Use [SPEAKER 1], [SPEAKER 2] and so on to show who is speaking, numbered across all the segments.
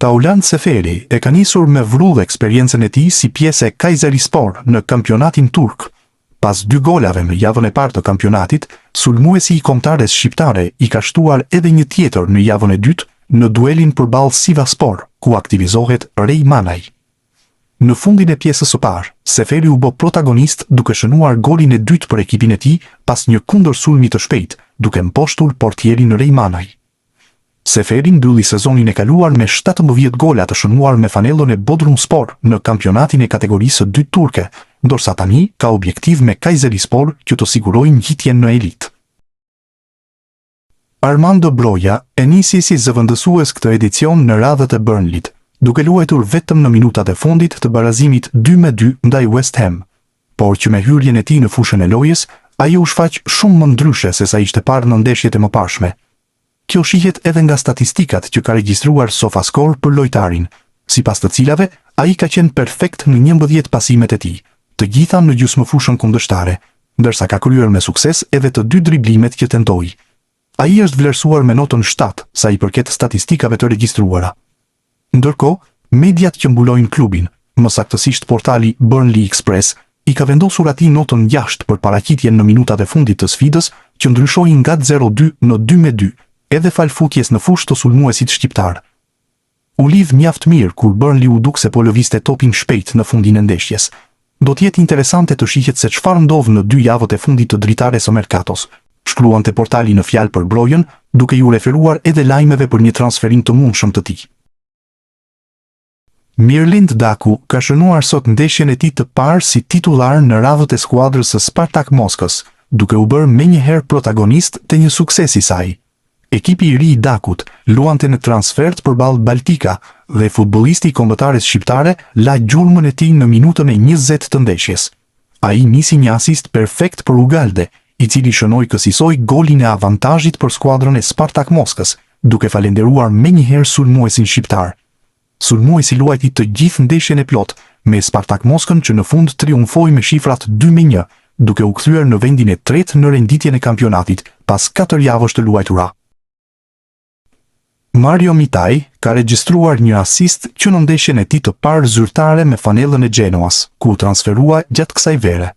[SPEAKER 1] Taulant Seferi e ka nisur me vrudh eksperiencën e tij si pjesë e Kayserispor në kampionatin turk. Pas 2 golave në javën e parë të kampionatit, sulmuesi i kombëtares shqiptare i ka shtuar edhe një tjetër në javën e dytë në duelin përballë Sivasspor, ku aktivizohet Rej Manaj. Në fundin e pjesës së parë, Seferi u bë protagonist duke shënuar golin e dytë për ekipin e tij pas një kundërsulmi të shpejtë, duke mposhtur portierin Rej Manaj. Seferi mbylli sezonin e kaluar me 17 gola të shënuar me fanellën e Bodrumspor në kampionatin e kategorisë 2 turke, ndërsa tani ka objektiv me Kayserispor që të sigurojë ngjitjen në elitë. Armando Broja e nisi si zëvendësues këtë edicion në radhët e Burnleyt, duke luajtur vetëm në minutat e fundit të barazimit 2-2 ndaj West Ham, por që me hyrjen e tij në fushën e lojës, ai u shfaq shumë më ndryshe se sa ishte parë në ndeshjet e mëparshme. Kjo shihet edhe nga statistikat që ka regjistruar SofaScore për lojtarin, sipas të cilave ai ka qenë perfekt në 11 pasimet e tij, të gjitha në gjysmëfushën kundërshtare, ndërsa ka kryer me sukses edhe të 2 driblimet që tentoi. Ai është vlerësuar me notën 7 sa i përket statistikave të regjistruara. Ndërkohë, mediat që mbulojnë klubin, më saktësisht portali Burnley Express, i ka vendosur atij notën 6 për paraqitjen në minutat e fundit të sfidës, që ndryshoi nga 0-2 në 2-2, edhe falfutjes në fushë të sulmuesit shqiptar. U lidh mjaft mirë kur Burnley u duk se po lëvizte topin shpejt në fundin e ndeshjes. Do të jetë interesante të shihet se çfarë ndodh në 2 javët e fundit të dritares së Mercatos, shkruante portali në fjalë për Brojën, duke ju referuar edhe lajmeve për një transferim të mundshëm të tij. Mirlind Daku ka shënuar sot ndeshjen e tij të parë si titullar në radhët e skuadrës së Spartak Moskës, duke u bërë menjëherë protagonist të një suksesi i saj. Ekipi i ri i Dakut luante në transfert përballë Baltika dhe futbollisti i kombëtares shqiptare la gjurmën e tij në minutën e 20 të ndeshjes. Ai nisi një asist perfekt për Ugalde, i cili shënoi kësisoj golin e avantazhit për skuadrën e Spartak Moskës, duke falenderuar menjëherë sulmuesin shqiptar. Sulmuesi luajti të gjithë ndeshjen e plot, me Spartak Moskën që në fund triumfoi me shifrat 2-1, duke u kthyer në vendin e 3 në renditjen e kampionatit pas 4 javësh të luajtura. Mario Mitaj ka regjistruar një asist që në ndeshjen e tij të parë zyrtare me fanellën e Genoas, ku transferua gjatë kësaj vere.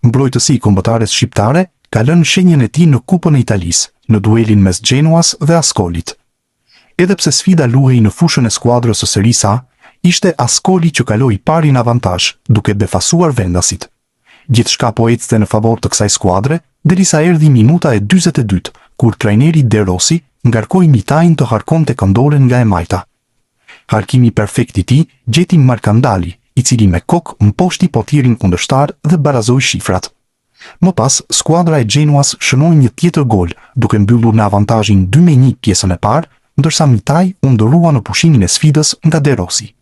[SPEAKER 1] Mbrojtësi kombëtares shqiptare ka lënë shenjën e tij në Kupën e Italisë, në duelin mes Genoas dhe Ascolit. Edhe pse sfida luhej në fushën e skuadrës së Serie A, ishte Ascoli që kaloi pari në avantazh, duke befasuar vendasit. Gjithçka po ecte në favor të kësaj skuadre, derisa erdhi minuta e 42, kur trajneri De Rossi ngarkoi Mitajin të harkonte këndoren nga e majta. Harkimi perfekt i tij gjeti Markandali, i cili me kokë mposhti portierin kundërshtar dhe barazoi shifrat. Më pas, skuadra e Genoas shënoi një tjetër gol, duke mbyllur në avantazhin 2-1 pjesën e parë, ndërsa Mitaj u ndërrua në pushimin e sfidës nga De Rossi.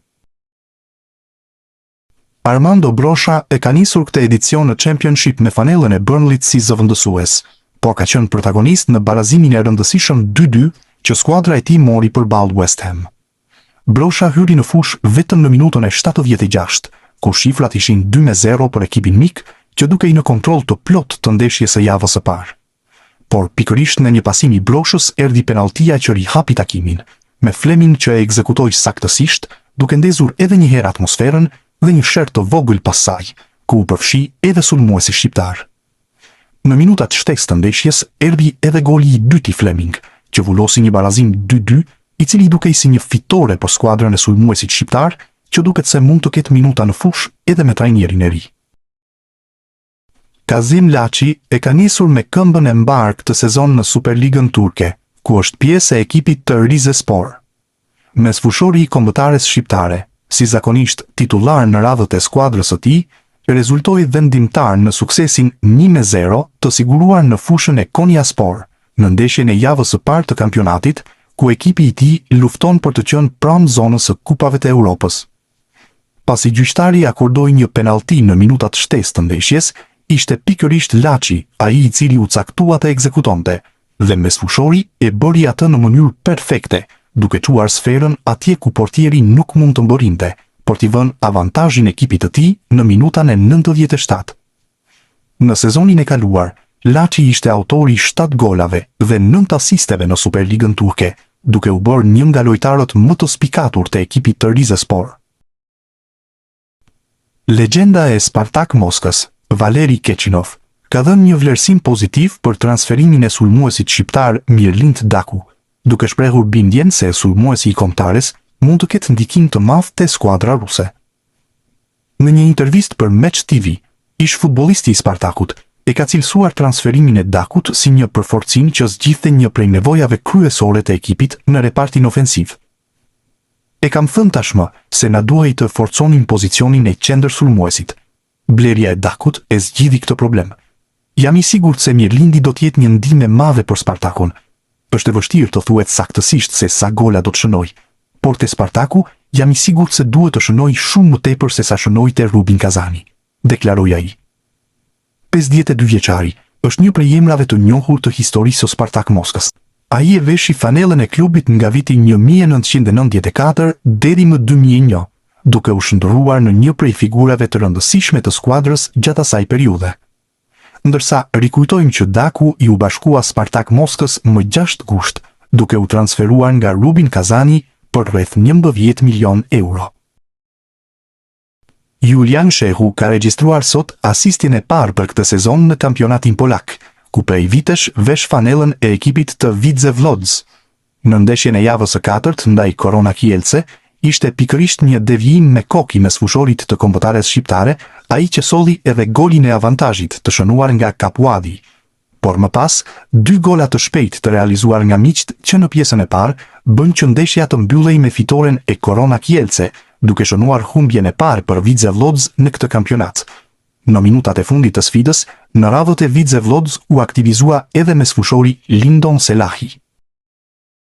[SPEAKER 1] Armando Broja e ka nisur këtë edicion në Championship me fanellën e Burnleyt si zëvendësues, por ka qenë protagonist në barazimin e rëndësishëm 2-2 që skuadra e tij mori përballë West Ham. Broja hyri në fushë vetëm në minutën e 76, kur shifrat ishin 2-0 për ekipin mik, që dukej në kontroll të plot të ndeshjes së javës së parë. Por pikërisht në një pasim i Broshës erdhi penalltia që rihapi takimin, me Fleming që e ekzekutoi saktësisht, duke ndezur edhe një herë atmosferën dhe një sherr të vogël pas saj, ku u përfshi edhe sulmuesi shqiptar. Në minutat shtesë të ndeshjes erdhi edhe goli i dytë i Fleming, që vullosi një barazim 2-2, i cili dukej si një fitore për skuadrën e sulmuesit shqiptar, që duket se mund të ketë minuta në fushë edhe me trajnerin e ri. Kazim Laçi e ka nisur me këmbën e mbar këtë sezon në Superligën turke, ku është pjesë e ekipit të Rizespor. Mes fushori i kombëtares shqiptare, si zakonisht titullar në radhët e skuadrës së tij, rezultoi vendimtar në suksesin 1-0 të siguruar në fushën e Konyaspor, në ndeshjen e javës së parë të kampionatit, ku ekipi i tij lufton për të qenë pranë zonës së kupave të Europës. Pasi gjyqtari akordoi një penallti në minutat shtesë të ndeshjes, ishte pikërisht Laçi ai i cili u caktua të ekzekutonte, dhe mesfushori e bëri atë në mënyrë perfekte, duke çuar sferën atje ku portieri nuk mund të mborinte, por t'i vënë avantazhin ekipit të tij në minutën e 97. Në sezonin e kaluar, Laçi ishte autori 7 golave dhe 9 asisteve në Superligën turke, duke u bërë një nga lojtarët më të spikatur të ekipit të Rizespor. Legjenda e Spartak Moskës, Valeri Kechinov, ka dhënë një vlerësim pozitiv për transferimin e sulmuesit shqiptar Mirlind Daku, duke shprehur bindjen se sulmuesi i kombëtares mund të ketë ndikim të madh te skuadra ruse. Në një intervistë për Match TV, ish futbollisti i Spartakut e ka cilësuar transferimin e Dakut si një përforcim që zgjidhte një prej nevojave kryesore të ekipit në repartin ofensiv. E kam thënë tashmë se na duhej të forconim pozicionin e qendër sulmuesit. Blerja e Dakut e zgjidhi këtë problem. Jam i sigurt se Mirlindi do të jetë një ndihmë e madhe për Spartakun. Është e vështirë të thuhet saktësisht se sa gola do të shënoj, por te Spartaku jam i sigurt se duhet të shënoj shumë më tepër se sa shënoi te Rubin Kazani, deklaroi ai. 52 vjeçari është një prej emrave të njohur të historisë së Spartak Moskës. Ai e veshi fanellën e klubit nga viti 1994 deri më 2001, duke u shndërruar në një prej figurave të rëndësishme të skuadrës gjatë asaj periudhe. Ndërsa rikujtojmë që Daku i u bashkua Spartak Moskës më 6 gusht, duke u transferuar nga Rubin Kazani për rreth 11 milion euro. Julian Shehu ka regjistruar sot asistin e parë për këtë sezon në kampionatin polak, ku prej vitesh vesh fanellën e ekipit të Widzew Łódź. Në ndeshjen e javës së 4 ndaj Korona Kielce, ishte pikërisht një devijim me koki mes fushorit të kombëtares shqiptare, ai që solli edhe golin e avantazhit të shënuar nga Kapuadi. Por më pas, 2 gola të shpejt të realizuar nga miqt që në pjesën e parë bën që ndeshja të mbyllej me fitoren e Korona Kielce, duke shënuar humbjen e parë për Widzew Łódź në këtë kampionat. Në minutat e fundit të sfidës, në radhët e Widzew Łódź u aktivizua edhe mesfushori Lindon Selahi.